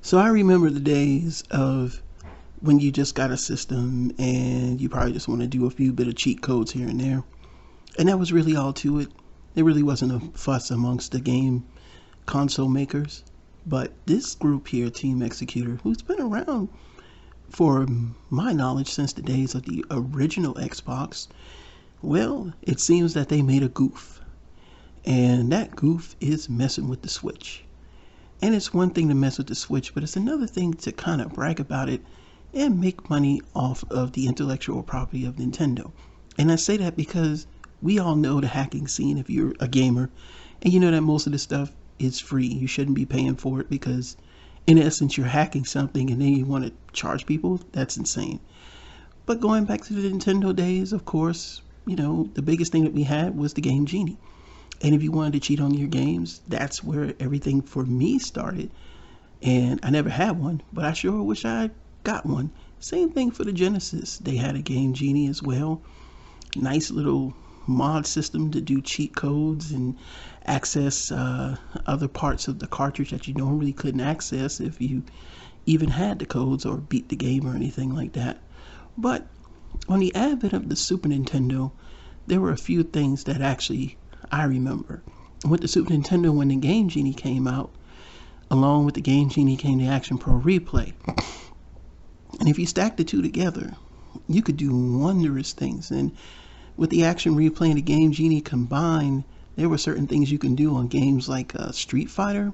So I remember the days of when you just got a system and you probably just want to do a few bit of cheat codes here and there. And that was really all to it. There really wasn't a fuss amongst the game console makers. But this group here, Team Xecuter, who's been around for my knowledge since the days of the original Xbox, well, it seems that they made a goof. And that goof is messing with the Switch. And it's one thing to mess with the Switch, but it's another thing to kind of brag about it and make money off of the intellectual property of Nintendo. And I say that because we all know the hacking scene if you're a gamer, and you know that most of this stuff is free. You shouldn't be paying for it because in essence you're hacking something and then you want to charge people. That's insane. But going back to the Nintendo days, of course, the biggest thing that we had was the Game Genie. And if you wanted to cheat on your games, that's where everything for me started. And I never had one, but I sure wish I got one. Same thing for the Genesis. They had a Game Genie as well. Nice little mod system to do cheat codes and access other parts of the cartridge that you normally couldn't access if you even had the codes or beat the game or anything like that. But on the advent of the Super Nintendo, there were a few things that actually I remember. With the Super Nintendo, when the Game Genie came out, along with the Game Genie came the Action Pro Replay. And if you stack the two together, you could do wondrous things. And with the Action Replay and the Game Genie combined, there were certain things you can do on games like Street Fighter.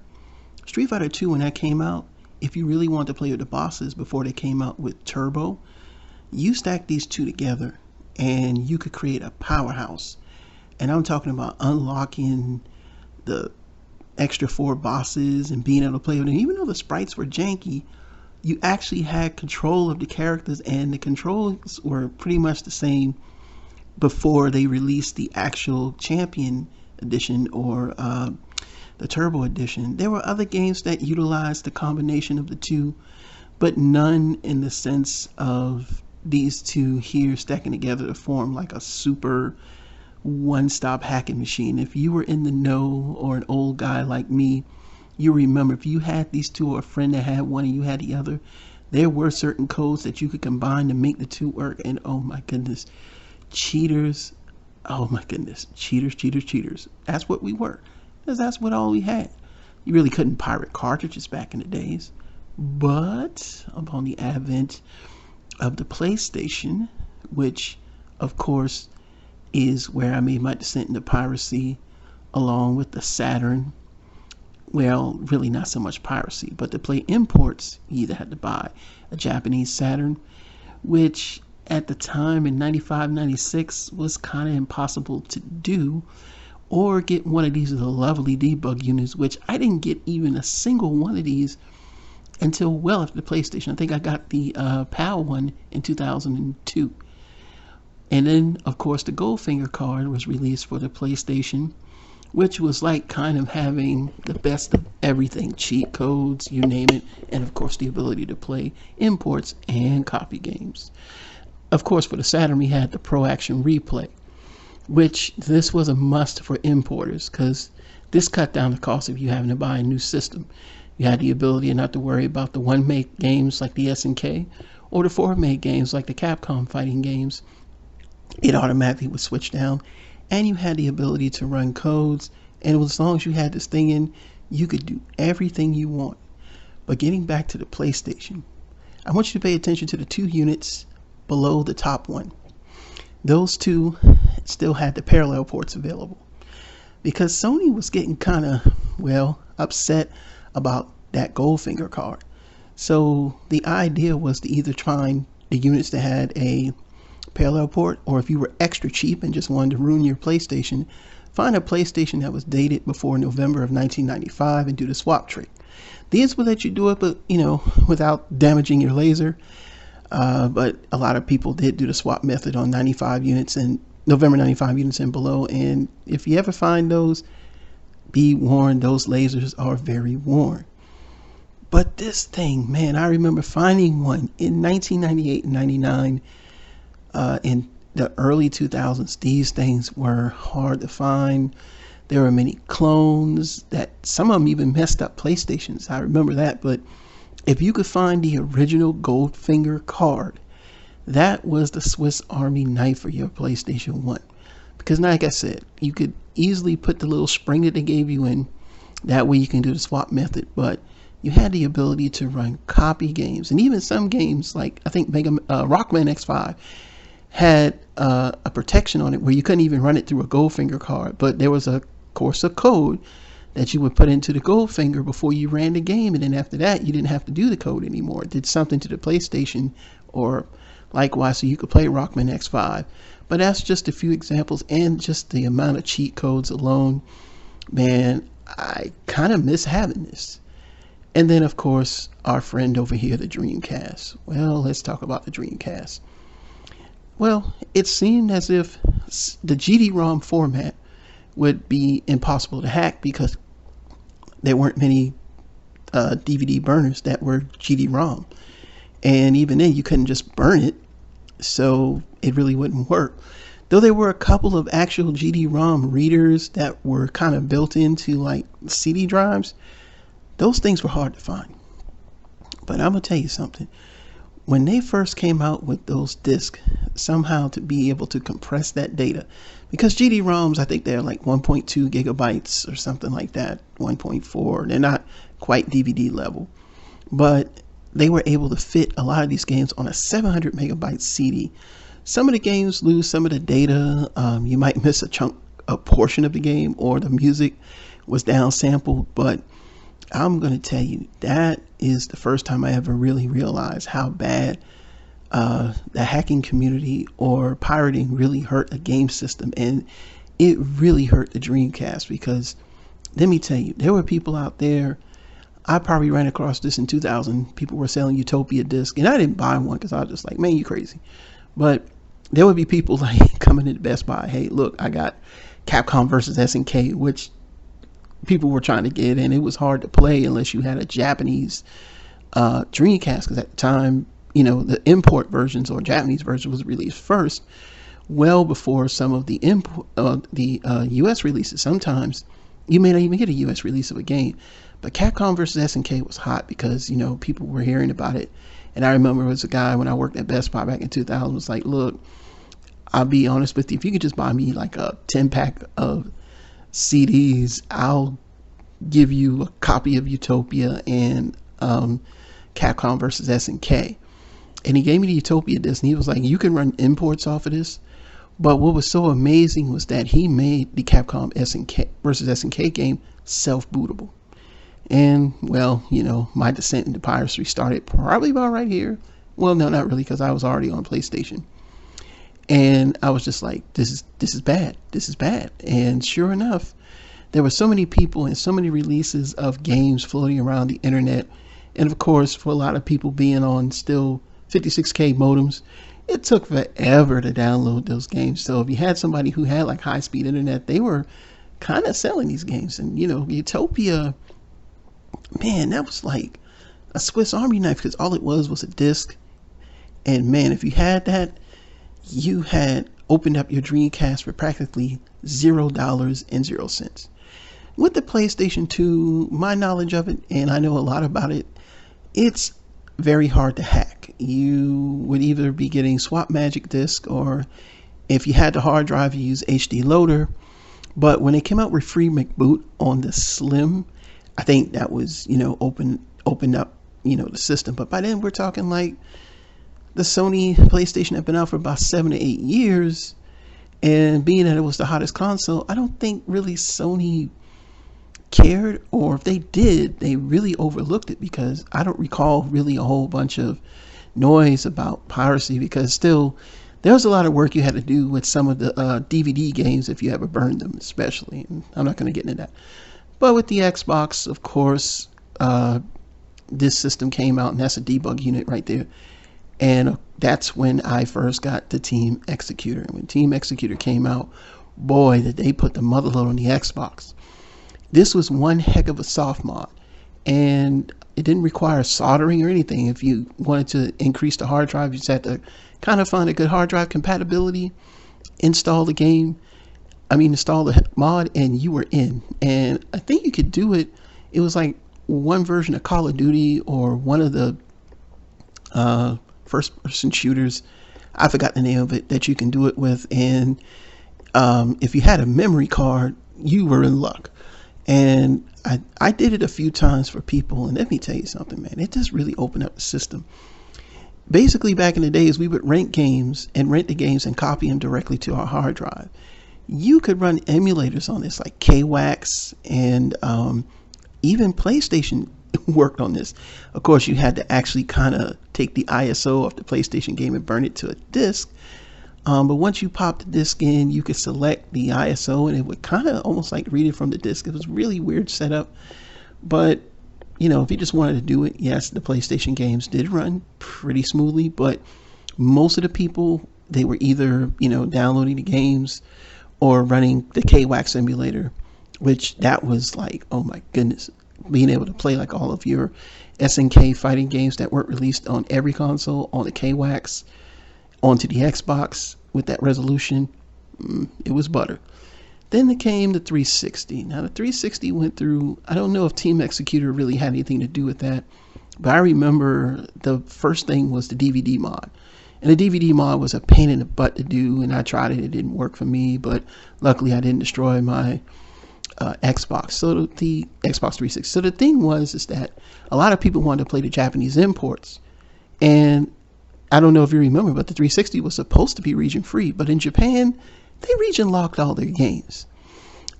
Street Fighter 2, when that came out, if you really wanted to play with the bosses before they came out with Turbo, you stack these two together and you could create a powerhouse. And I'm talking about unlocking the extra 4 bosses and being able to play with them. Even though the sprites were janky, you actually had control of the characters, and the controls were pretty much the same before they released the actual Champion Edition or the Turbo Edition. There were other games that utilized the combination of the two, but none in the sense of these two here stacking together to form like a super one-stop hacking machine. If you were in the know or an old guy like me, you remember if you had these two or a friend that had one and you had the other, there were certain codes that you could combine to make the two work. And oh my goodness, cheaters, oh my goodness, cheaters. That's what we were, because that's what all we had. You really couldn't pirate cartridges back in the days. But upon the advent of the PlayStation, which of course is where I made my descent into piracy, along with the Saturn. Well, really not so much piracy, but to play imports, you either had to buy a Japanese Saturn, which at the time in 95, 96 was kind of impossible to do, or get one of these lovely debug units, which I didn't get even a single one of these until well after the PlayStation. I think I got the PAL one in 2002. And then, of course, the Goldfinger card was released for the PlayStation, which was like kind of having the best of everything, cheat codes, you name it, and of course the ability to play imports and copy games. Of course, for the Saturn, we had the Pro Action Replay, which this was a must for importers because this cut down the cost of you having to buy a new system. You had the ability not to worry about the one-make games like the SNK or the four-make games like the Capcom fighting games. It automatically would switch down, and you had the ability to run codes, and as long as you had this thing in, you could do everything you want. But getting back to the PlayStation, I want you to pay attention to the two units below the top one. Those two still had the parallel ports available because Sony was getting kind of, upset about that Goldfinger card. So the idea was to either find the units that had a parallel port, or if you were extra cheap and just wanted to ruin your PlayStation, find a PlayStation that was dated before November of 1995 and do the swap trick. These will let you do it, but without damaging your laser. But a lot of people did do the swap method on 95 units and November 95 units and below. And if you ever find those, be warned, those lasers are very worn. But this thing, man, I remember finding one in 1998 and 99. In the early 2000s, these things were hard to find. There were many clones that some of them even messed up PlayStations. I remember that, but If you could find the original Goldfinger card, that was the Swiss Army knife for your PlayStation 1. Because like I said, you could easily put the little spring that they gave you in. That way you can do the swap method. But you had the ability to run copy games. And even some games, like I think Rockman X5, had a protection on it where you couldn't even run it through a Goldfinger card. But there was, of course, a code that you would put into the Goldfinger before you ran the game. And then after that, you didn't have to do the code anymore. It did something to the PlayStation or likewise, so you could play Rockman X5. But that's just a few examples, and just the amount of cheat codes alone, man, I kind of miss having this. And then, of course, our friend over here, the Dreamcast. Well, let's talk about the Dreamcast. Well, it seemed as if the GD-ROM format would be impossible to hack because there weren't many DVD burners that were GD-ROM. And even then, you couldn't just burn it, so it really wouldn't work. Though there were a couple of actual GD-ROM readers that were kind of built into like CD drives, those things were hard to find. But I'm going to tell you something. When they first came out with those discs, somehow to be able to compress that data, because GD-ROMs, I think they're like 1.2 gigabytes or something like that, 1.4. They're not quite DVD level. But they were able to fit a lot of these games on a 700 megabyte CD. Some of the games lose some of the data. You might miss a portion of the game, or the music was downsampled. But I'm going to tell you, that is the first time I ever really realized how bad the hacking community or pirating really hurt a game system. And it really hurt the Dreamcast, because let me tell you, there were people out there. I probably ran across this in 2000. People were selling Utopia discs, and I didn't buy one because I was just like, man, you crazy. But there would be people like coming into Best Buy, hey, look, I got Capcom versus SNK, which people were trying to get, and it was hard to play unless you had a Japanese Dreamcast, because at the time, you know, the import versions or Japanese version was released first, well before some of the US releases. Sometimes you may not even get a US release of a game. But Capcom versus SNK was hot because, you know, people were hearing about it. And I remember there was a guy when I worked at Best Buy back in 2000 was like, look, I'll be honest with you, if you could just buy me like a 10-pack of CDs, I'll give you a copy of Utopia and Capcom versus SNK. And he gave me the Utopia disc, and he was like, you can run imports off of this. But what was so amazing was that he made the Capcom SNK versus SNK game self-bootable. And, well, you know, my descent into piracy started probably about right here. Well, no, not really, because I was already on PlayStation. And I was just like, this is bad. This is bad. And sure enough, there were so many people and so many releases of games floating around the internet. And, of course, for a lot of people being on still 56K modems, it took forever to download those games. So if you had somebody who had, like, high-speed internet, they were kind of selling these games. And, you know, Utopia, man, that was like a Swiss Army knife, because all it was a disc. And man, if you had that, you had opened up your Dreamcast for practically $0.00. With the PlayStation 2, my knowledge of it, and I know a lot about it, it's very hard to hack. You would either be getting swap magic disc, or if you had the hard drive, you use HD loader. But when they came out with Free McBoot on the Slim, I think that was, you know, opened up, you know, the system. But by then we're talking like the Sony PlayStation had been out for about 7 to 8 years, and being that it was the hottest console, I don't think really Sony cared, or if they did, they really overlooked it, because I don't recall really a whole bunch of noise about piracy, because still there was a lot of work you had to do with some of the DVD games if you ever burned them, especially. And I'm not going to get into that. But with the Xbox, of course, this system came out, and that's a debug unit right there. And that's when I first got the Team Xecuter. And when Team Xecuter came out, boy, did they put the motherload on the Xbox. This was one heck of a soft mod. And it didn't require soldering or anything. If you wanted to increase the hard drive, you just had to kind of find a good hard drive compatibility, install the game, install the mod, and you were in. And I think you could do it. It was like one version of Call of Duty or one of the first-person shooters. I forgot the name of it that you can do it with, and if you had a memory card, you were in luck. And I did it a few times for people, and let me tell you something, man. It just really opened up the system. Basically, back in the days, we would rent the games and copy them directly to our hard drive. You could run emulators on this, like KWAX, and even PlayStation worked on this. Of course, you had to actually kind of take the ISO of the PlayStation game and burn it to a disk. But once you popped the disc in, you could select the ISO, and it would kind of almost like read it from the disc. It was really weird setup. But, you know, if you just wanted to do it, yes, the PlayStation games did run pretty smoothly. But most of the people, they were either, you know, downloading the games or running the KWAX emulator, which that was like, oh my goodness, being able to play like all of your SNK fighting games that weren't released on every console on the KWAX onto the Xbox with that resolution, it was butter. Then there came the 360. Now the 360 went through, I don't know if Team Xecuter really had anything to do with that, but I remember the first thing was the DVD mod. And the DVD mod was a pain in the butt to do, and I tried it, it didn't work for me, but luckily I didn't destroy my Xbox. So the Xbox 360. So the thing is that a lot of people wanted to play the Japanese imports, and I don't know if you remember, but the 360 was supposed to be region free, but in Japan, they region locked all their games.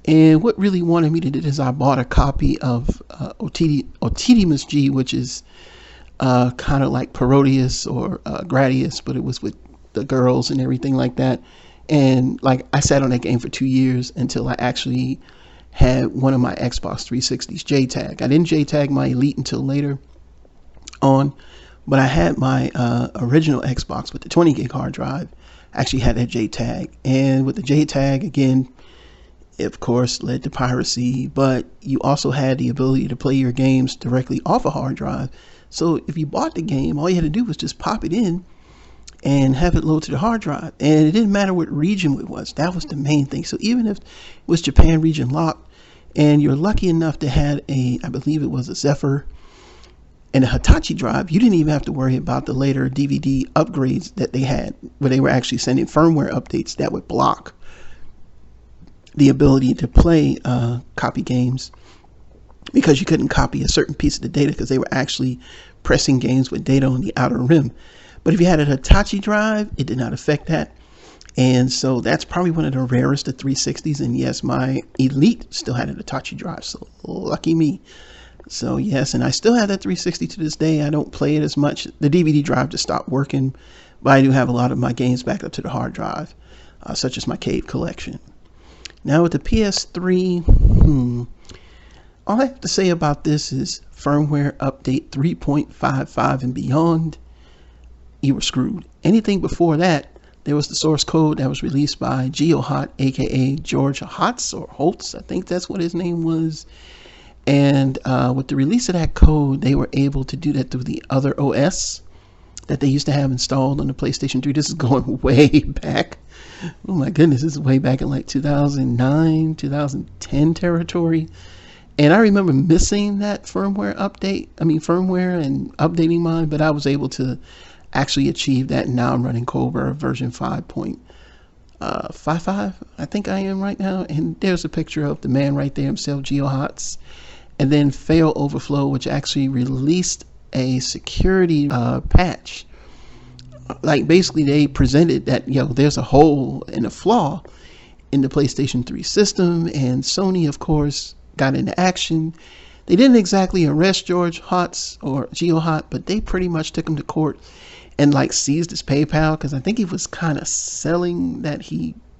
And what really wanted me to do is I bought a copy of Otidimus G, which is kind of like Parodius or Gradius, but it was with the girls and everything like that. And like I sat on that game for 2 years until I actually had one of my Xbox 360s JTAG. I didn't JTAG my Elite until later on, but I had my original Xbox with the 20 gig hard drive. I actually had that JTAG, and with the JTAG, again, it of course led to piracy, but you also had the ability to play your games directly off a hard drive. So if you bought the game, all you had to do was just pop it in and have it load to the hard drive, and it didn't matter what region it was. That was the main thing. So even if it was Japan region locked, and you're lucky enough to have I believe it was a Zephyr and a Hitachi drive, you didn't even have to worry about the later DVD upgrades that they had, where they were actually sending firmware updates that would block the ability to play copy games, because you couldn't copy a certain piece of the data because they were actually pressing games with data on the outer rim. But if you had a Hitachi drive, it did not affect that. And so that's probably one of the rarest of 360s. And yes, my Elite still had a Hitachi drive, so lucky me. So yes, and I still have that 360 to this day. I don't play it as much. The DVD drive just stopped working, but I do have a lot of my games backed up to the hard drive, such as my Cave collection. Now with the PS3, all I have to say about this is firmware update 3.55 and beyond, you were screwed. Anything before that, there was the source code that was released by GeoHot, aka George Hotz or Holtz, I think that's what his name was. And with the release of that code, they were able to do that through the other OS that they used to have installed on the PlayStation 3. This is going way back. Oh my goodness, this is way back in like 2009, 2010 territory. And I remember missing that firmware and updating mine, but I was able to actually achieve that. And now I'm running Cobra version 5.55, I think I am right now. And there's a picture of the man right there himself, GeoHots. And then Fail Overflow, which actually released a security patch. Like basically they presented that, there's a hole and a flaw in the PlayStation 3 system, and Sony, of course, got into action. They didn't exactly arrest George Hotz or GeoHot, but they pretty much took him to court and like seized his PayPal, because I think he was kind of selling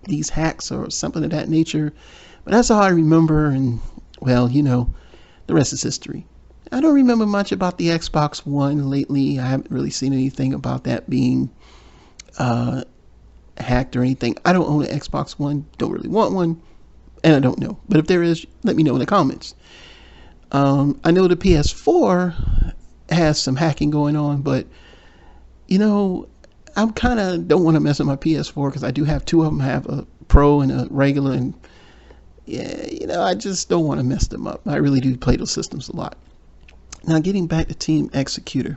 these hacks or something of that nature. But that's all I remember, and well, the rest is history. I don't remember much about the Xbox One lately. I haven't really seen anything about that being hacked or anything. I don't own an Xbox One, don't really want one, and I don't know. But if there is, let me know in the comments. I know the PS4 has some hacking going on, but I kind of don't want to mess with my PS4 because I do have two of them. I have a Pro and a regular, and yeah, I just don't want to mess them up. I really do play those systems a lot. Now, getting back to Team Xecuter,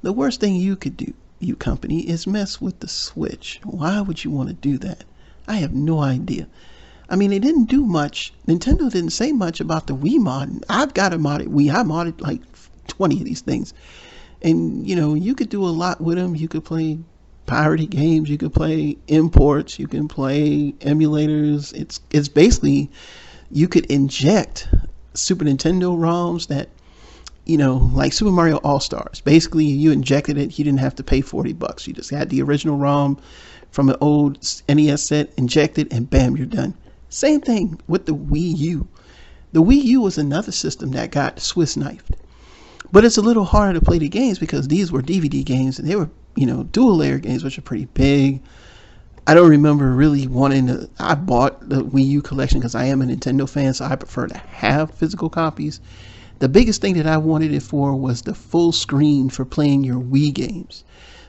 the worst thing you could do, you company, is mess with the Switch. Why would you want to do that? I have no idea. I mean, they didn't do much. Nintendo didn't say much about the Wii mod. I've got a modded Wii. I modded like 20 of these things. And, you could do a lot with them. You could play pirated games. You could play imports. You can play emulators. It's basically, you could inject Super Nintendo ROMs that, like Super Mario All-Stars. Basically, you injected it. You didn't have to pay $40. You just had the original ROM from an old NES set, injected, and bam, you're done. Same thing with the Wii U. The Wii U was another system that got Swiss knifed. But it's a little harder to play the games because these were DVD games and they were, dual layer games, which are pretty big. I don't remember really wanting to. I bought the Wii U collection because I am a Nintendo fan, so I prefer to have physical copies. The biggest thing that I wanted it for was the full screen for playing your Wii games.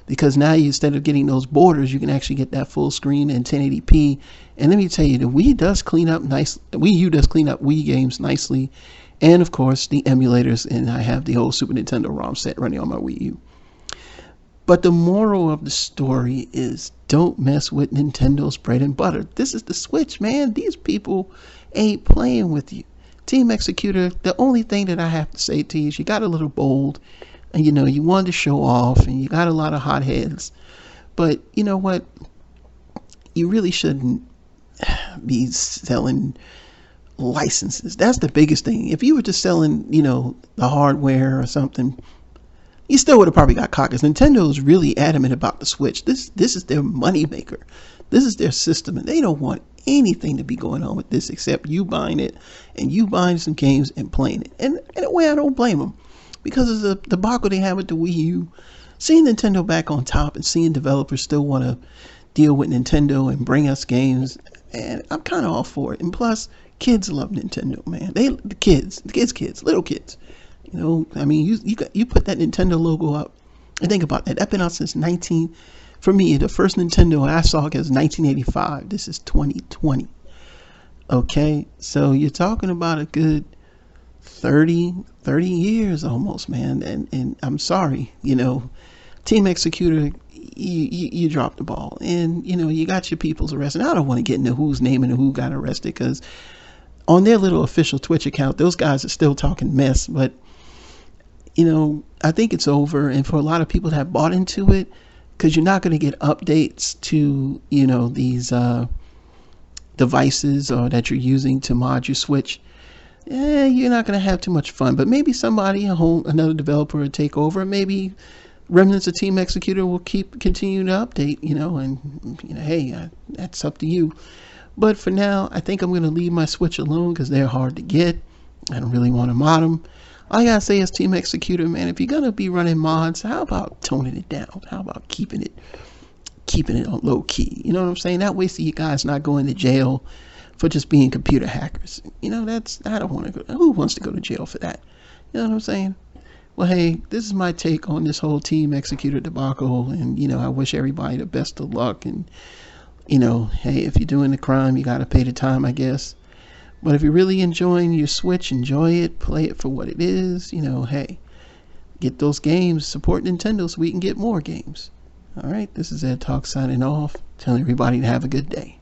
Because now instead of getting those borders, you can actually get that full screen in 1080p. And let me tell you, the Wii U does clean up Wii games nicely. And of course, the emulators, and I have the whole Super Nintendo ROM set running on my Wii U. But the moral of the story is don't mess with Nintendo's bread and butter. This is the Switch, man. These people ain't playing with you. Team Xecuter, the only thing that I have to say to you is you got a little bold, and you wanted to show off, and you got a lot of hot heads. But you know what? You really shouldn't be selling licenses. That's the biggest thing. If you were just selling, the hardware or something, you still would have probably got caught, because Nintendo is really adamant about the Switch. This is their money maker. This is their system, and they don't want anything to be going on with this except you buying it and you buying some games and playing it. And in a way, I don't blame them, because of the debacle they have with the Wii U. Seeing Nintendo back on top and seeing developers still want to deal with Nintendo and bring us games, and I'm kind of all for it. And plus, kids love Nintendo, man. The kids, little kids. I mean, you put that Nintendo logo up and think about that. That's been out since for me, the first Nintendo I saw was 1985. This is 2020. Okay, so you're talking about a good 30 years almost, man. And I'm sorry, Team Xecuter, you dropped the ball. And, you got your people's arrested. I don't want to get into who's naming and who got arrested, because on their little official Twitch account, those guys are still talking mess. But, I think it's over. And for a lot of people that have bought into it, because you're not going to get updates to, these devices or that you're using to mod your Switch, you're not going to have too much fun. But maybe somebody, another developer will take over. Maybe remnants of Team Xecuter will continue to update, and, hey, that's up to you. But for now, I think I'm going to leave my Switch alone because they're hard to get. I don't really want to mod them. All I gotta say is Team Xecuter, man, if you're gonna be running mods, how about toning it down? How about keeping it on low key? You know what I'm saying? That way, so you guys not going to jail for just being computer hackers. I don't want to go. Who wants to go to jail for that? You know what I'm saying? Well, hey, this is my take on this whole Team Xecuter debacle, and I wish everybody the best of luck. And hey, if you're doing the crime, you gotta pay the time, I guess. But if you're really enjoying your Switch, enjoy it, play it for what it is. Hey, get those games, support Nintendo so we can get more games. All right, this is Ed Talk signing off, telling everybody to have a good day.